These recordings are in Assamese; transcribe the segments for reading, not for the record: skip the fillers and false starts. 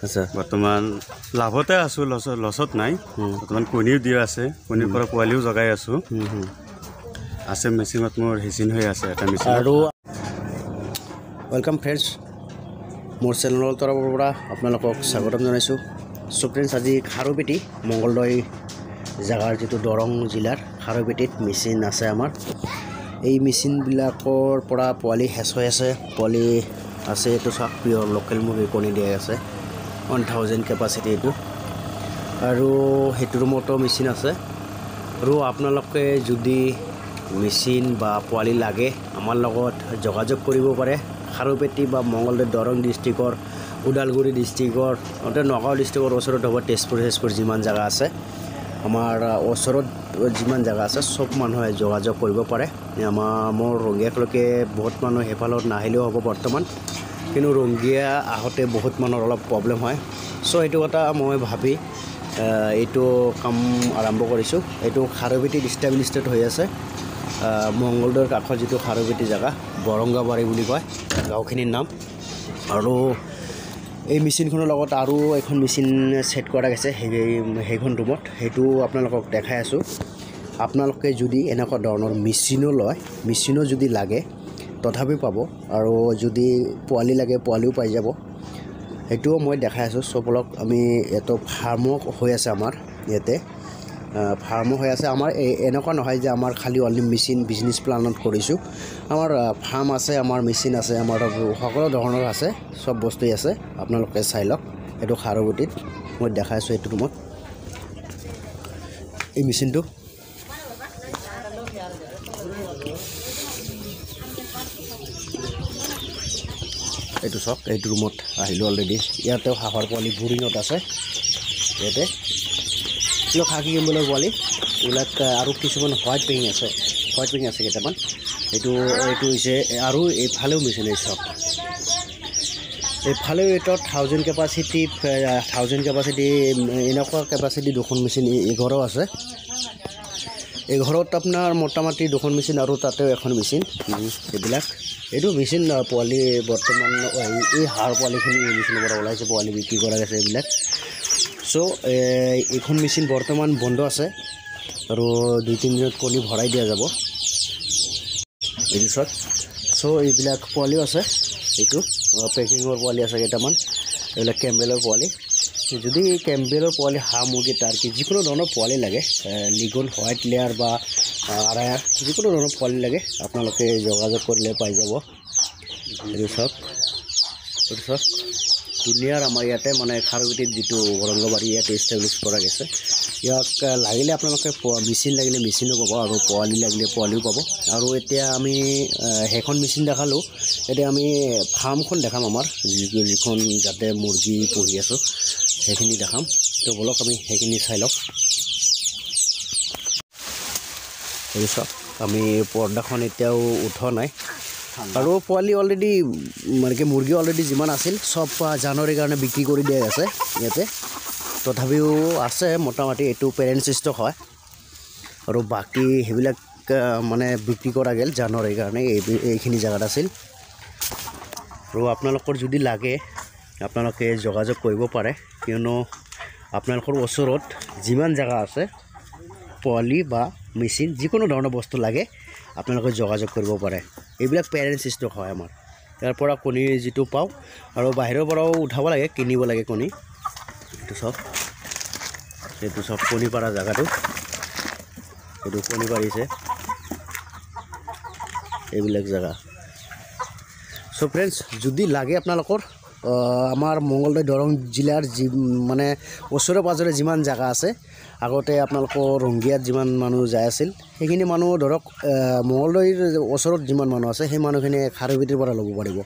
আচ্ছা বৰ্তমান লাভতে আছোঁ, লছত নাই। বৰ্তমান কণীও দিয়া আছে, কণীৰ পৰা পোৱালিও জগাই আছোঁ। আছে মেচিনত মোৰ হেচিন হৈ আছে এটা মেচিন। আৰু ৱেলকাম ফ্ৰেণ্ডছ, মোৰ চেনেলৰ তৰফৰ পৰা আপোনালোকক স্বাগতম জনাইছোঁ। চ' ফ্ৰেণ্ডছ, আজি খাৰুপেটী মংগলদৈ জেগাৰ যিটো দৰং জিলাৰ খাৰুপেটীত মেচিন আছে আমাৰ। এই মেচিনবিলাকৰ পৰা পোৱালি হেচ হৈ আছে, পোৱালি আছে। এইটো চাওক, পিয়ৰ লোকেল মুৰ্গী কণী দিয়া আছে, 1000 কেপাচিটি এইটো। আৰু সেইটো ৰুমতো মেচিন আছে। আৰু আপোনালোকে যদি মেচিন বা পোৱালি লাগে আমাৰ লগত যোগাযোগ কৰিব পাৰে। খাৰুপেটী বা মংগলদৈ দৰং ডিষ্ট্ৰিক্টৰ, ওদালগুৰি ডিষ্ট্ৰিক্টৰ, নগাঁও ডিষ্ট্ৰিক্টৰ ওচৰত হ'ব, তেজপুৰ যিমান জেগা আছে, আমাৰ ওচৰত যিমান জেগা আছে চব মানুহে যোগাযোগ কৰিব পাৰে। মোৰ ৰঙিয়ালৈকে বহুত মানুহ সেইফালত নাহিলেও হ'ব বৰ্তমান, কিন্তু ৰঙিয়া আহোঁতে বহুত মানুহৰ অলপ প্ৰব্লেম হয়। চ' সেইটো কথা মই ভাবি এইটো কাম আৰম্ভ কৰিছোঁ। এইটো খাৰুপেটীত ইষ্টাব্লিছড হৈ আছে, মংগলদৈৰ কাষৰ যিটো খাৰুপেটী জেগা, বৰংগাবাৰী বুলি কয় গাঁওখিনিৰ নাম। আৰু এই মেচিনখনৰ লগত আৰু এখন মেচিন ছেট কৰা গৈছে সেইখন ৰুমত, সেইটো আপোনালোকক দেখাই আছোঁ। আপোনালোকে যদি এনেকুৱা ধৰণৰ মেচিনো লয়, মেচিনো যদি লাগে তথাপিও পাব, আৰু যদি পোৱালি লাগে পোৱালিও পাই যাব, সেইটোও মই দেখাই আছোঁ। চবলক আমি এইটো ফাৰ্মো হৈ আছে আমাৰ ইয়াতে, ফাৰ্মো হৈ আছে আমাৰ। এনেকুৱা নহয় যে আমাৰ খালি অনলি মেচিন বিজনেছ প্লানত কৰিছোঁ। আমাৰ ফাৰ্ম আছে, আমাৰ মেচিন আছে, আমাৰ সকলো ধৰণৰ আছে, চব বস্তুৱেই আছে। আপোনালোকে চাই লওক, এইটো খাৰুপেটীত মই দেখাই আছোঁ। এইটো ৰুমত এই মেচিনটো এইটো চাওক, এইটো ৰুমত আহিলোঁ অলৰেডি। ইয়াতেও হাঁহৰ পোৱালি বুৰিঙত আছে। ইয়াতে খাকী কেম্বেলৰ পোৱালি এইবিলাক, আৰু কিছুমান হোৱাইট পেইং আছে, কেইটামান। এইটো হৈছে, আৰু এইফালেও মেচিন এই চাওক, এইফালেও এটা 1000 কেপাচিটি এনেকুৱা কেপাচিটি দুখন মেচিন এঘৰো আছে। এঘৰত আপোনাৰ মোটামুটি দুখন মেচিন, আৰু তাতেও এখন মেচিন। এইবিলাক এইটো মেচিন পোৱালি বৰ্তমান এই হাঁহৰ পোৱালিখিনি এই মেচিনৰ পৰা ওলাইছে, পোৱালি বিক্ৰী কৰা গৈছে এইবিলাক। চ' এইখন মেচিন বৰ্তমান বন্ধ আছে, আৰু 2-3 দিনত কণী ভৰাই দিয়া যাব এই পিছত। চ' এইবিলাক পোৱালিও আছে, এইটো পেকিঙৰ পোৱালি আছে কেইটামান, এইবিলাক কেম্বেলৰ পোৱালি। যদি কেম্বেলৰ পোৱালি, হাঁহ মুৰ্গী, টাৰ্কি যিকোনো ধৰণৰ পোৱালি লাগে, লিগল, হোৱাইট লেয়াৰ বা আৰায়াৰ, যিকোনো ধৰণৰ পোৱালি লাগে আপোনালোকে যোগাযোগ কৰিলে পাই যাব। এইটো চাওক, দুনিয়াৰ আমাৰ ইয়াতে মানে খাৰুপেটীত যিটো বৰংগবাৰী ইয়াতে ইষ্টাব্লিছ কৰা গৈছে। ইয়াক লাগিলে আপোনালোকে মেচিন লাগিলে মেচিনো পাব, আৰু পোৱালি লাগিলে পোৱালিও পাব। আৰু এতিয়া আমি সেইখন মেচিন দেখালোঁ, এতিয়া আমি ফাৰ্মখন দেখাম আমাৰ, যিখন যাতে মুৰ্গী পুহি আছোঁ সেইখিনি দেখাম। তো বলক আমি সেইখিনি চাই লওক। এই চাওক, আমি পৰ্দাখন এতিয়াও উঠোৱা নাই, আৰু পোৱালি অলৰেডি মানে কি মুৰ্গী অলৰেডি যিমান আছিল চব জানুৱাৰীৰ কাৰণে বিক্ৰী কৰি দিয়া আছে ইয়াতে। তথাপিও আছে মোটামুটি, এইটো পেৰেণ্ট ষ্টক হয়, আৰু বাকী সেইবিলাক মানে বিক্ৰী কৰা গ'ল জানুৱাৰীৰ কাৰণে। এইখিনি জেগাত আছিল। আৰু আপোনালোকৰ যদি লাগে আপোনালোকে যোগাযোগ কৰিব পাৰে, কিয়নো আপোনালোকৰ ওচৰত যিমান জেগা আছে, পোৱালি বা মেচিন যিকোনো ধৰণৰ বস্তু লাগে আপোনালোকে যোগাযোগ কৰিব পাৰে। এইবিলাক পেৰেণ্ট ষ্টক হয় আমাৰ। ইয়াৰ পৰা কণী যিটো পাওঁ, আৰু বাহিৰৰ পৰাও উঠাব লাগে, কিনিব লাগে কণী। এইটো চব কণী পাৰা জেগাটো, এইটো কণী পাৰিছে এইবিলাক জেগা। চ' ফ্ৰেণ্ডছ, যদি লাগে আপোনালোকৰ, আমাৰ মংগলদৈ দৰং জিলাৰ মানে ওচৰে পাঁজৰে যিমান জেগা আছে, আগতে আপোনালোকৰ ৰংগিয়াত যিমান মানুহ যাই আছিল, সেইখিনি মানুহ ধৰক মংগলদৈৰ ওচৰত যিমান মানুহ আছে সেই মানুহখিনি খাৰুপেটীৰ পৰা ল'ব পাৰিব।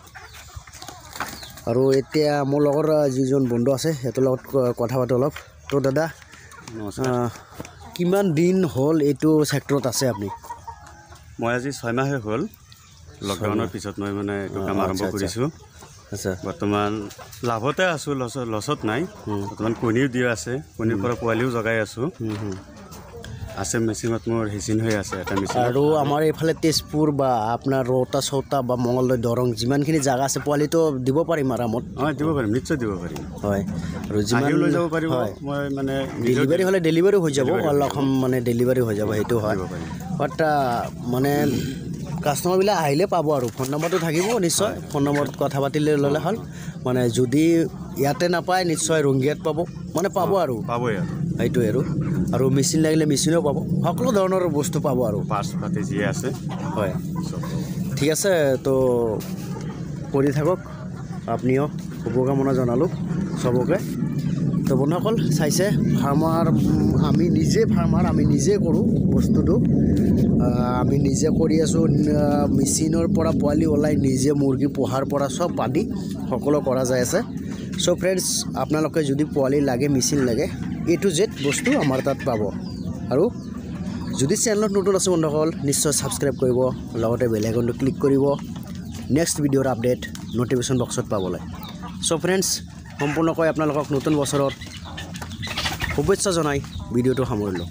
আৰু এতিয়া মোৰ লগৰ যিজন বন্ধু আছে সিহঁতৰ লগত কথা পাতোঁ অলপ। তো দাদা, কিমান দিন হ'ল এইটো ছেক্টৰত আছে আপুনি? মই আজি 6 মাহে হ'ল, লকডাউনৰ পিছত মই মানে এইটো কাম আৰম্ভ কৰিছোঁ। আচ্ছা, বৰ্তমান লাভতে আছোঁ, লছত নাই। বৰ্তমান কণীও দিয়া আছে, কণীৰ পৰা পোৱালিও জগাই আছোঁ। আছে মেচিনত মোৰ হেচিন হৈ আছে এটা মেচিন আৰু আমাৰ এইফালে তেজপুৰ বা আপোনাৰ ৰৌতা চৌতা বা মঙলদৈ দৰং যিমানখিনি জাগা আছে পোৱালিটো দিব পাৰিম আৰামত দিব পাৰিম নিশ্চয় দিব পাৰিম হয় আৰু যিমান লৈ যাব পাৰিব মই মানে ডেলিভাৰী হ'লে ডেলিভাৰী হৈ যাব অল অসম মানে ডেলিভাৰী হৈ যাব সেইটো হয় বাট মানে কাষ্টমাৰবিলাক আহিলে পাব আৰু ফোন নম্বৰটো থাকিব নিশ্চয় ফোন নম্বৰত কথা পাতিলে ল'লে হ'ল মানে যদি ইয়াতে নাপায় নিশ্চয় ৰংগিয়াত পাব মানে পাব আৰু পাবই সেইটোৱে আৰু মেচিন লাগিলে মেচিনো পাব সকলো ধৰণৰ বস্তু পাব আৰু পাৰ্টছ পাতি যি আছে হয় ঠিক আছে তো কৰি থাকক আপুনিও শুভকামনা জনালোঁ চবকে তো বন্ধুসকল চাইছে ফাৰ্মাৰ আমি নিজে ফাৰ্মাৰ আমি নিজে কৰোঁ বস্তুটো আমি নিজে কৰি আছোঁ মেচিনৰ পৰা পোৱালি ওলাই নিজে মুৰ্গী পোহাৰ পৰা চব আদি সকলো কৰা যায় আছে চ' ফ্ৰেণ্ডছ আপোনালোকে যদি পোৱালি লাগে মেচিন লাগে A to Z বস্তু আমাৰ তাত পাব আৰু যদি চেনেলত নতুন আছে বন্ধুসকল নিশ্চয় ছাবস্ক্ৰাইব কৰিব লগতে বেল আইকনটো ক্লিক কৰিব নেক্সট ভিডিঅ'ৰ আপডেট ন'টিফিকেশ্যন বক্সত পাবলৈ চ' ফ্ৰেণ্ডছ সম্পূৰ্ণকৈ আপোনালোকক নতুন বছৰৰ শুভেচ্ছা জনাই ভিডিঅ'টো সামৰিলোঁ